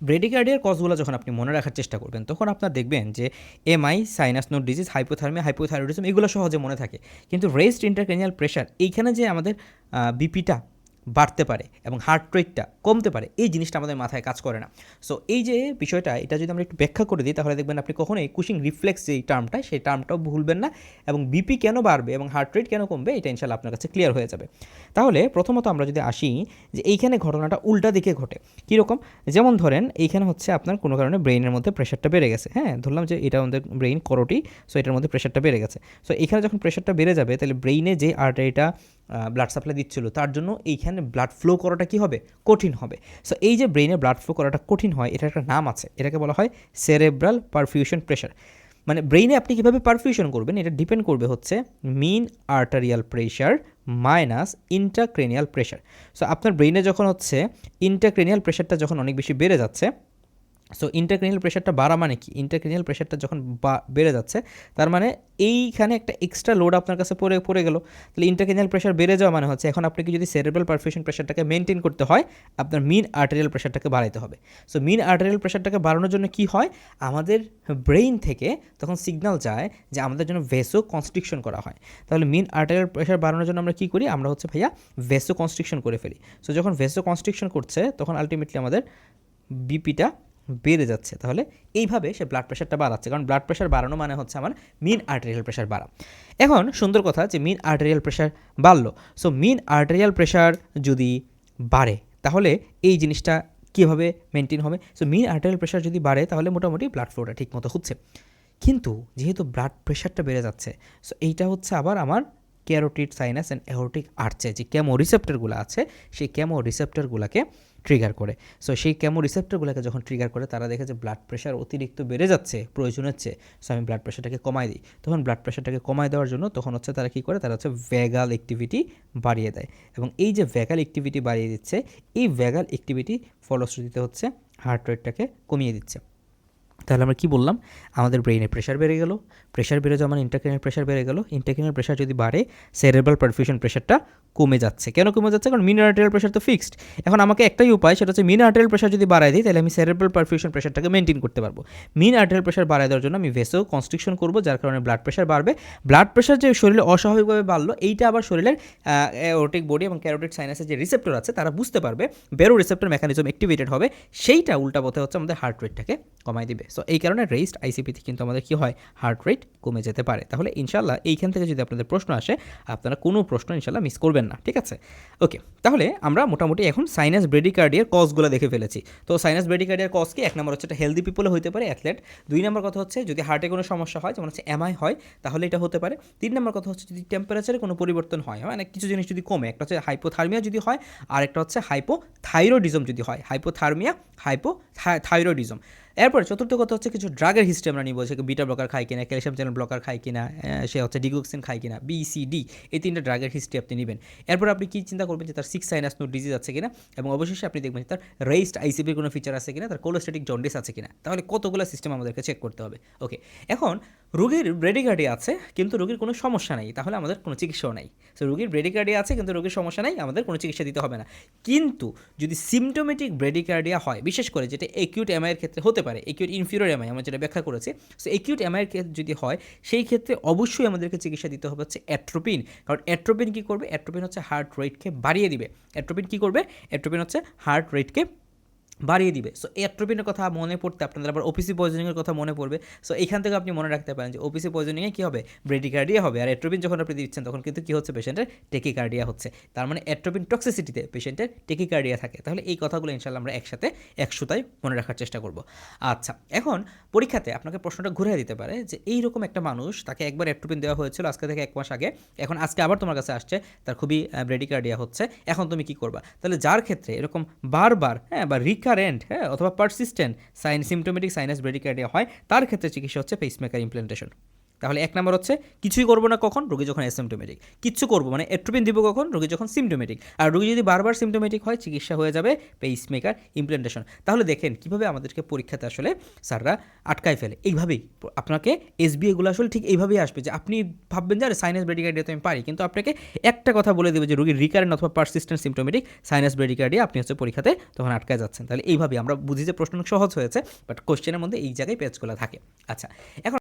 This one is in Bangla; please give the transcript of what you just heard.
ব্রেডিকার্ডিয়ার কজগুলো যখন আপনি মনে রাখার চেষ্টা করবেন তখন আপনার দেখবেন যে MI, sinus node disease, hypothermia, hypothyroidism এগুলো সহজে মনে থাকে। কিন্তু রেস্ট ইন্ট্রাক্রেনিয়াল প্রেশার এইখানে যে আমাদের বিপিটা বাড়তে পারে এবং হার্ট রেটটা কমতে পারে এই জিনিসটা আমাদের মাথায় কাজ করে না। সো এই যে বিষয়টা এটা যদি আমরা একটু ব্যাখ্যা করে দিই তাহলে দেখবেন আপনি কখনোই কুশিং রিফ্লেক্স যেই টার্মটা সেই টার্মটাও ভুলবেন না এবং বিপি কেন বাড়বে এবং হার্ট রেট কেন কমবে এটা ইনশাল্লাহ আপনার কাছে ক্লিয়ার হয়ে যাবে। তাহলে প্রথমত আমরা যদি আসি যে এইখানে ঘটনাটা উল্টা দিকে ঘটে কীরকম, যেমন ধরেন এইখানে হচ্ছে আপনার কোনো কারণে ব্রেইনের মধ্যে প্রেশারটা বেড়ে গেছে, হ্যাঁ ধরলাম যে এটা আমাদের ব্রেইন করোটি, সো এটার মধ্যে প্রেশারটা বেড়ে গেছে। সো এখানে যখন প্রেশারটা বেড়ে যাবে তাহলে ব্রেইনে যে আর্টারিটা ব্লাড সাপ্লাই দিচ্ছিল তার জন্য এইখানে ব্লাড ফ্লো করাটা কী হবে, কঠিন হবে। সো এই যে ব্রেইনে ব্লাড ফ্লো করাটা কঠিন হয় এটার একটা নাম আছে, এটাকে বলা হয় সেরেব্রাল পারফিউশন প্রেশার। মানে ব্রেইনে আপনি কীভাবে পারফিউশন করবেন এটা ডিপেন্ড করবে হচ্ছে mean arterial pressure minus intracranial pressure. So আপনার ব্রেইনে যখন হচ্ছে ইন্ট্রাক্রেনিয়াল প্রেশারটা যখন অনেক বেশি বেড়ে যাচ্ছে, সো ইন্টারক্রেনিয়াল প্রেশারটা বাড়া মানে কি, ইন্টারক্রেনিয়াল প্রেশারটা যখন বেড়ে যাচ্ছে তার মানে এইখানে একটা এক্সট্রা লোড আপনার কাছে পড়ে গেল। তাহলে ইন্টারক্রেনিয়াল প্রেশার বেড়ে যাওয়া মানে হচ্ছে এখন আপনাকে যদি সেরেব্রাল পারফিউশন প্রেশারটাকে মেনটেন করতে হয় আপনার মিন আর্টারিয়াল প্রেশারটাকে বাড়াইতে হবে। সো মিন আর্টারিয়াল প্রেশারটাকে বাড়ানোর জন্য কি হয়, আমাদের ব্রেইন থেকে তখন সিগন্যাল যায় যে আমাদের জন্য ভেসো কনস্ট্রিকশন করা হয়। তাহলে মিন আর্টারিয়াল প্রেশার বাড়ানোর জন্য আমরা কী করি, আমরা হচ্ছে ভাইয়া ভেসো কনস্ট্রিকশন করে ফেলি। সো যখন ভেসো কনস্ট্রিকশন করছে তখন আলটিমেটলি আমাদের বিপিটা বেড়ে যাচ্ছে। তাহলে এইভাবে সে ব্লাড প্রেশারটা বাড়াচ্ছে, কারণ ব্লাড প্রেশার বাড়ানো মানে হচ্ছে আমার মিন আর্টেরিয়াল প্রেশার বাড়া। এখন সুন্দর কথা যে মিন আর্টেরিয়াল প্রেশার বাড়লো, সো মিন আর্টেরিয়াল প্রেশার যদি বাড়ে তাহলে এই জিনিসটা কীভাবে মেনটেন হবে। সো মিন আর্টেরিয়াল প্রেশার যদি বাড়ে তাহলে মোটামুটি ব্লাড ফ্লোটা ঠিক মতো হচ্ছে, কিন্তু যেহেতু ব্লাড প্রেশারটা বেড়ে যাচ্ছে সো এইটা হচ্ছে আবার আমার ক্যারোটিড সাইনাস অ্যান্ড অ্যাওর্টিক আর্চে যে ক্যামো রিসেপ্টরগুলো আছে সেই ক্যামো রিসেপ্টরগুলোকে ট্রিগার করে। সো সেই ক্যামো রিসেপ্টরগুলোকে যখন ট্রিগার করে তারা দেখে যে ব্লাড প্রেশার অতিরিক্ত বেড়ে যাচ্ছে প্রয়োজনের চেয়ে, সো আমি ব্লাড প্রেশারটাকে কমাই দিই। তখন ব্লাড প্রেশারটাকে কমাই দেওয়ার জন্য তখন হচ্ছে তারা কী করে, তারা হচ্ছে ভ্যাগাল অ্যাক্টিভিটি বাড়িয়ে দেয় এবং এই যে ভ্যাগাল অ্যাক্টিভিটি বাড়িয়ে দিচ্ছে এই ভ্যাগাল অ্যাক্টিভিটি ফলশ্রুতিতে হচ্ছে হার্ট রেটটাকে কমিয়ে দিচ্ছে। তাহলে আমরা কী বললাম, আমাদের ব্রেইনে প্রেশার বেড়ে গেল, প্রেশার বেড়ে যাওয়া মানে ইন্টারক্রেনিয়াল প্রেশার বেড়ে গেল, ইন্টারক্রেনিয়াল প্রেশার যদি বাড়ে সেরেব্রাল পারফিউশন প্রেশারটা কমে যাচ্ছে। কেন কমে যাচ্ছে, কারণ মিন আর্টেরিয়াল প্রেশার তো ফিক্সড। এখন আমাকে একটাই উপায়, সেটা হচ্ছে মিন আর্টেরিয়াল প্রেশার যদি বাড়ায় দিই তাহলে আমি সেরেব্রাল পারফিউশন প্রেশারটাকে মেনটেন করতে পারবো। মিন আর্টেরিয়াল প্রেশার বাড়ায় দেওয়ার জন্য আমি ভেসো কনস্ট্রিকশন করবো, যার কারণে ব্লাড প্রেশার বাড়বে। ব্লাড প্রেশার যে শরীরে অস্বাভাবিকভাবে বাড়লো এইটা আবার শরীরের অ্যাওর্টিক বডি এবং ক্যারোটিড সাইনাসের যে রিসেপ্টর আছে তারা বুঝতে পারবে, বেরো রিসেপ্টর মেকানিজম অ্যাক্টিভেটেড হবে, সেইটা উল্টা পথে হচ্ছে আমাদের হার্ট রেটটাকে কমাই দিবে। সো এই কারণে রেস্ট আইসিপিতে কিন্তু আমাদের কী হয়, হার্ট রেট কমে যেতে পারে। তাহলে ইনশাল্লাহ এইখান থেকে যদি আপনাদের প্রশ্ন আসে আপনারা কোনো প্রশ্ন ইনশাল্লাহ মিস করবেন না, ঠিক আছে। ওকে, তাহলে আমরা মোটামুটি এখন সাইনাস ব্রেডিকার্ডিয়ার কজগুলো দেখে ফেলেছি। তো সাইনাস ব্রেডিকার্ডিয়ার কজ কি, এক নম্বর হচ্ছে এটা হেলদি পিপলে হতে পারে, অ্যাথলেট। দুই নম্বর কথা হচ্ছে যদি হার্টে কোনো সমস্যা হয় যেমন হচ্ছে এমআই হয় তাহলে এটা হতে পারে। তিন নম্বর কথা হচ্ছে যদি টেম্পারেচারে কোনো পরিবর্তন হয়, মানে কিছু জিনিস যদি কমে, একটা হচ্ছে হাইপোথার্মিয়া যদি হয় আর একটা হচ্ছে হাইপোথাইরয়েডিজম যদি হয়, হাইপোথার্মিয়া হাইপোথাইরয়েডিজম। এরপরে চতুর্থ কথা হচ্ছে কিছু ড্রাগের হিস্ট্রি আমরা নিব, সে বিটা ব্লকার খায় কিনা, ক্যালসিয়াম চ্যানেল ব্লকার খায় কিনা, সে হচ্ছে ডিগোক্সিন খায় কিনা, BCD, এই তিনটা ড্রাগের হিস্ট্রি আপনি নেবেন। এরপর আপনি কি চিন্তা করবেন যে তার 6 সাইনাস নোড ডিজিজ আছে কিনা, এবং অবশেষে আপনি দেখবেন তার রেস্ট আইসিপির কোনো ফিচার আছে কিনা, তার কোলোস্ট্যাটিক জন্ডিস আছে কিনা। তাহলে কতগুলো সিস্টেম আমাদেরকে চেক করতে হবে। ওকে, এখন রোগীর ব্রেডিকার্ডিয়া আছে কিন্তু রোগীর কোনো সমস্যা নেই, তাহলে আমাদের কোনো চিকিৎসাও নাই। সো রোগীর ব্রেডিকার্ডিয়া আছে কিন্তু রোগীর সমস্যা নাই, আমাদের কোনো চিকিৎসা দিতে হবে না। কিন্তু যদি সিমটোমেটিক ব্রেডিকার্ডিয়া হয়, বিশেষ করে যেটা একিউট এমআইয়ের ক্ষেত্রে হতে পারে, একিউট ইনফিরিয়র এমআই আমরা যেটা ব্যাখ্যা করেছি, সো একিউট এমআইয়ের ক্ষেত্রে যদি হয় সেই ক্ষেত্রে অবশ্যই আমাদেরকে চিকিৎসা দিতে হবে হচ্ছে অ্যাট্রোপিন। কারণ অ্যাট্রোপিন কী করবে, অ্যাট্রোপিন হচ্ছে হার্ট রেটকে বাড়িয়ে দিবে। অ্যাট্রোপিন কী করবে, অ্যাট্রোপিন হচ্ছে হার্ট রেটকে বাড়িয়ে দিবে। সো অ্যাট্রোপিনের কথা মনে পড়তে আপনাদের আবার ওপিসি পয়জনিংয়ের কথা মনে পড়বে। সো এখান থেকে আপনি মনে রাখতে পারেন যে ওপিসি পয়জনিংয়ে কী হবে, ব্রেডিকার্ডিয়া হবে, আর অ্যাট্রোপিন যখন আপনি দিচ্ছেন তখন কিন্তু কী হচ্ছে, পেশেন্টের টেকিকার্ডিয়া হচ্ছে। তার মানে অ্যাট্রোপিন টক্সিসিটিতে পেশেন্টের টেকিকার্ডিয়া থাকে। তাহলে এই কথাগুলো ইনশাল্লাহ আমরা একসাথে একসুতায় মনে রাখার চেষ্টা করব। আচ্ছা, এখন পরীক্ষাতে আপনাকে প্রশ্নটা ঘুরে দিতে পারে যে এইরকম একটা মানুষ, তাকে একবার অ্যাট্রোপিন দেওয়া হয়েছিল আজকে থেকে 1 মাস আগে, এখন আজকে আবার তোমার কাছে আসছে, তার খুবই ব্রেডিকার্ডিয়া হচ্ছে, এখন তুমি কী করবা। তাহলে যার ক্ষেত্রে এরকম বারবার বা রিকারেন্ট অথবা পারসিস্টেন্ট সিমটোমেটিক সাইনাস ব্রেডিকার্ডিয়া হয় তার ক্ষেত্রে চিকিৎসা হচ্ছে পেসমেকার ইমপ্ল্যান্টেশন। তাহলে 1 নাম্বার হচ্ছে কিছুই করবো না কখন, রোগী যখন অ্যাসিম্পটোমেটিক। কিচ্ছু করবো মানে এট্রোপিন দিব কখন, রোগী যখন সিমটোমেটিক। আর রোগী যদি বারবার সিমটোমেটিক হয়, চিকিৎসা হয়ে যাবে পেসমেকার ইমপ্ল্যান্টেশন। তাহলে দেখেন কীভাবে আমাদেরকে পরীক্ষাতে আসলে স্যাররা আটকায় ফেলে। এইভাবেই আপনাকে এসবি এগুলো আসলে ঠিক এইভাবেই আসবে যে আপনি ভাববেন যে আরে সাইনাস ব্রেডিকার্ডিয়া তো আমি পারি, কিন্তু আপনাকে একটা কথা বলে দেবে যে রোগীর রিকারেন্ট অথবা পারসিস্টেন্ট সিমটোমেটিক সাইনাস ব্রেডিকার্ডিয়া, আপনি হচ্ছে পরীক্ষাতে তখন আটকায় যাচ্ছেন। তাহলে এইভাবেই আমরা বুঝি যে প্রশ্ন সহজ হয়েছে, বাট কোশ্চেনের মধ্যে এই জায়গায় পেজগুলো থাকে। আচ্ছা, এখন